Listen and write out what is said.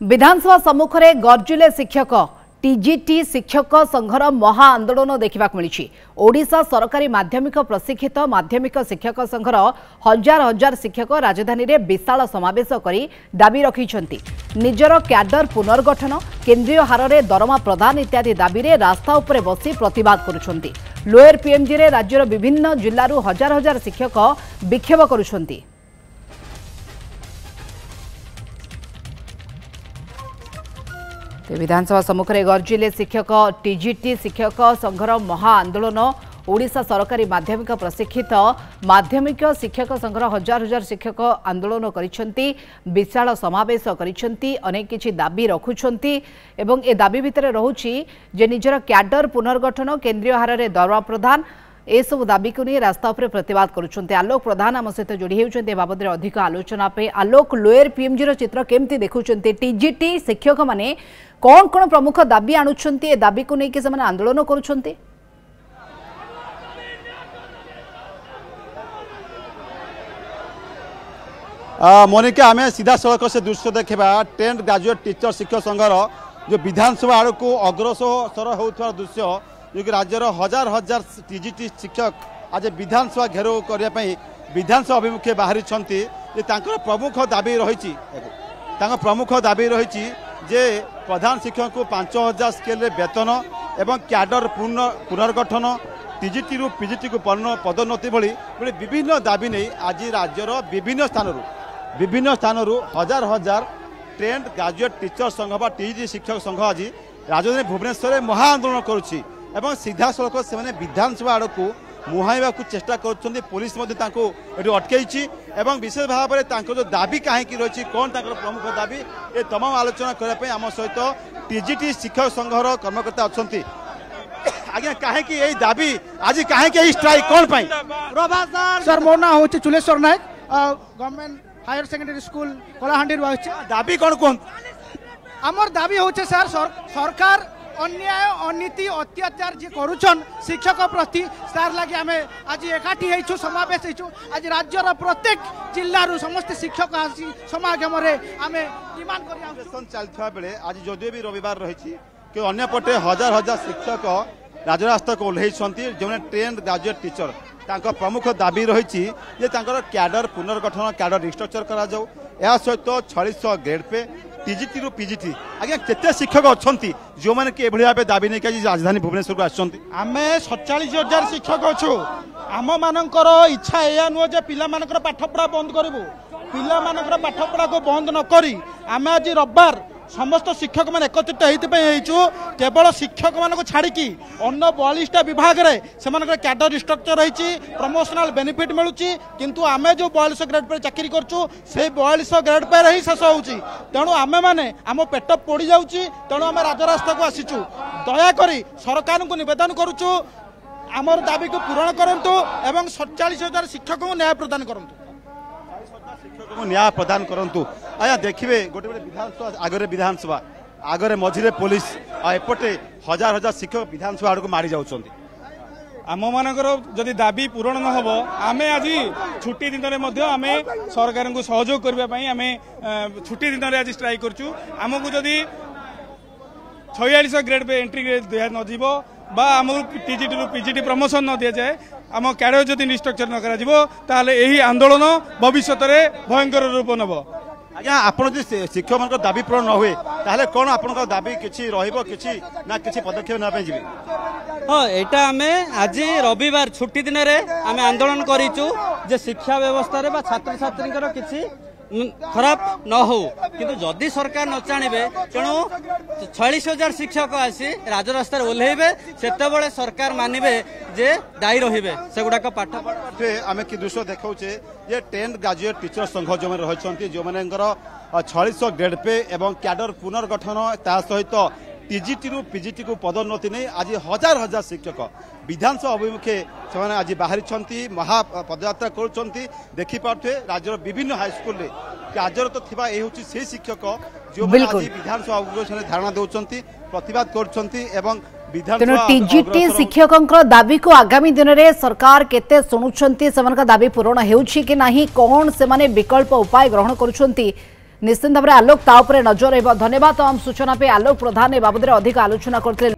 विधानसभा सम्मुख में गर्जिले शिक्षक टीजीटी शिक्षक संघर महा आंदोलन देखा मिली। ओडिशा सरकारी माध्यमिक प्रशिक्षित माध्यमिक शिक्षक संघर हजार हजार शिक्षक राजधानी रे विशाल समावेश करी दाबी रखिछंती। निजर क्याडर पुनर्गठन केंद्रीय हार में दरमा प्रदान इत्यादि दाबी रे रास्ता उपरे बसी प्रतिवाद करुछंती। लोअर पीएमजी रे राज्यर विभिन्न जिल्लारू हजार हजार शिक्षक विक्षोभ करुछंती। विधानसभा सम्मुख में गर्जिले शिक्षक टीजीटी शिक्षक संघर महा आंदोलन। ओडिशा सरकारी माध्यमिक प्रशिक्षित माध्यमिक शिक्षक संघर हजार हजार शिक्षक आंदोलन करिसेंती, विशाल समावेश करिसेंती, अनेक किछि दाबी रखुछंती एवं ए दाबी भितर रहुछि जे निजर क्याडर पुनर्गठन केंद्रीय हार में दरमा प्रदान ए सब दाबी को नहीं रास्ता पर प्रतिवाद करुछंती। आलोक प्रधान आम सहित जोड़ी होउछंती बाबद अधिक आलोचना पे। आलोक, लोअर पीएमजी रो चित्र केमती देखुछंती? टीजीटी शिक्षक माने कौन कौन प्रमुख दाबी आणुछंती? ए दाबी को नहीं कि से माने आंदोलन करुछंती? मोनिका, आम सीधा सड़क से दृश्य देखा टेंथ ग्रेजुएट टीचर शिक्षक संघर जो विधानसभा आड़ को अग्रसर होता दृश्य, जो कि राज्यर हजार हजार टीजीटी शिक्षक आज विधानसभा घेराव करने विधानसभा अभिमुखे बाहरी प्रमुख दाबी रही प्रमुख दाबी रही जे प्रधान शिक्षक को 5000 स्केल वेतन एवं क्याडर पुनर्गठन टीजीटी रु पीजीटी को पदोन्नति भली विभिन्न दाबी नहीं आज राज्यर विभिन्न स्थान हजार हजार टेंथ ग्रेजुएट टीचर संघ बा टीजीटी शिक्षक संघ आज राजधानी भुवनेश्वर में महा आंदोलन करुच्ची एवं सीधा सड़क से विधानसभा आड़ को मुहाइबा चेष्टा कर पुलिस अटकई एवं विशेष भाव में जो दाबी कहीं रही कौन प्रमुख दाबी ये तमाम आलोचना करने आम सहित टीजीटी शिक्षक संघर कर्मकर्ता अच्छा। आज्ञा कहीं दाबी आज कहीं स्ट्राइक कौन पाई? सर, मो ना हूँ Chuleswar Nayak, government higher secondary school Kalahandi दाबी कौन कौन? आमर दाबी हूँ सर सरकार अन्याय अनीति अत्याचार जी करुछन शिक्षक प्रति सार लगे आम आज एकाठी होइछु समावेश होइछु। आज राज्यर प्रत्येक जिल्लारू समस्त शिक्षक आसी समागम आम डिमांड कर चलता बेले आज जदिव भी रविवार रही कि अन्यपटे हजार हजार शिक्षक राजरास्ता को ओह्लैंट जो टेंथ ग्रेजुएट टीचर प्रमुख दाबी रही क्याडर पुनर्गठन क्याडर रिस्ट्रक्चर करा जाऊ सहित 4600 ग्रेड पे टीजीटी रु पीजीटी। आज्ञा केते शिक्षक अच्छा जो मैंने कि भाव दाबी नहीं कि राजधानी भुवनेश्वर को आम 47,000 शिक्षक अच्छु। आम मानकर इच्छा या नुह जे पिला मानकर पाठपढ़ा बंद करूँ, पिला मानकर पाठपढ़ा को बंद न करी आम आज रविवार समस्त शिक्षक मैंने एकत्रित होइछु। केवल शिक्षक मानक छाड़िकी अन्य 42टा विभाग रे सेमानकर क्याडर रिस्ट्रक्चर रही प्रमोशनल बेनिफिट मिलूची, किंतु आमे जो 42 ग्रेड पर चाकरी करछु से 42 ग्रेड पर ही शेष होउची। तेणु आमे माने आम पेट पोड़ी जाउची, तेणु आम राजरास्ता को आसीचु। दयाकरी सरकार को निवेदन करुचु आमर दाबी को पूरण करंतु एवं 47,000 शिक्षक को न्याय प्रदान करंतु। न्याय प्रदान करंतु। आया देखिए गोटे विधानसभा विधानसभा आगरे मझिरे पुलिस एपटे हजार हजार शिक्षक विधानसभा आड़ को मारी जाउछंती। आम मानकर जदि दाबी पूरण न हो आम आज छुट्टी दिन में आम सरकार को सहयोग करने आम छुट्टी दिन में आज स्ट्राइक करछु। आमको जदि 46 ग्रेड पे एंट्री ग्रेड दिया नजिब बा आमको टीजीटी रु पीजीटी प्रमोशन न दि जाए आम क्याडर जदि रिस्ट्रक्चर न करा यही आंदोलन भविष्य में भयंकर रूप नब। आज्ञा आप शिक्षक मान दाबी पूरण न हुए ताहले कौन आप दाबी किसी ना किसी पदक्षेप ना जी? हाँ, यहाँ आम आज रविवार छुट्टी दिन में आम आंदोलन करूँ जे शिक्षा व्यवस्था रे बा छात्र छात्री किसी खराब न हो, किंतु जदि सरकार न चाहे तेणु 46,000 शिक्षक आसी राजरास्तार ओह्लैबे सेतेबेले सरकार मानिबे जे दायी रहिबे सेगुडाक पाठ पढ़े। आम कि दृश्य देखौछे जे टेंथ ग्रेजुएट टीचर संघ जो मैंने रही जो मानकर 4600 ग्रेड पे एवं क्याडर पुनर्गठन ता सहित टीजीटी रु पीजीटी को पदोन्नति नहीं आज हजार हजार शिक्षक विधानसभा अभिमुखे से आज बाहरी महा पदयात्रा करिपारे। राज्यर विभिन्न हाईस्कल कार्यरत थिबा ए होची से शिक्षक जो आज विधानसभा अभिमुखे धारणा देउछंती प्रतिवाद करछंती एवं टीजीटी शिक्षकों दाबी को आगामी दिन में सरकार केते शुणुछंती, सेमानका दाबी पूरण हेउछि कि नाही, कौन से माने विकल्प उपाय ग्रहण करुछंती निश्चित भाव में आलोक ता उपरे नजर रहिबो। धन्यवाद तमाम सूचना पे आलोक प्रधान ए बाबद अधिक आलोचना करते।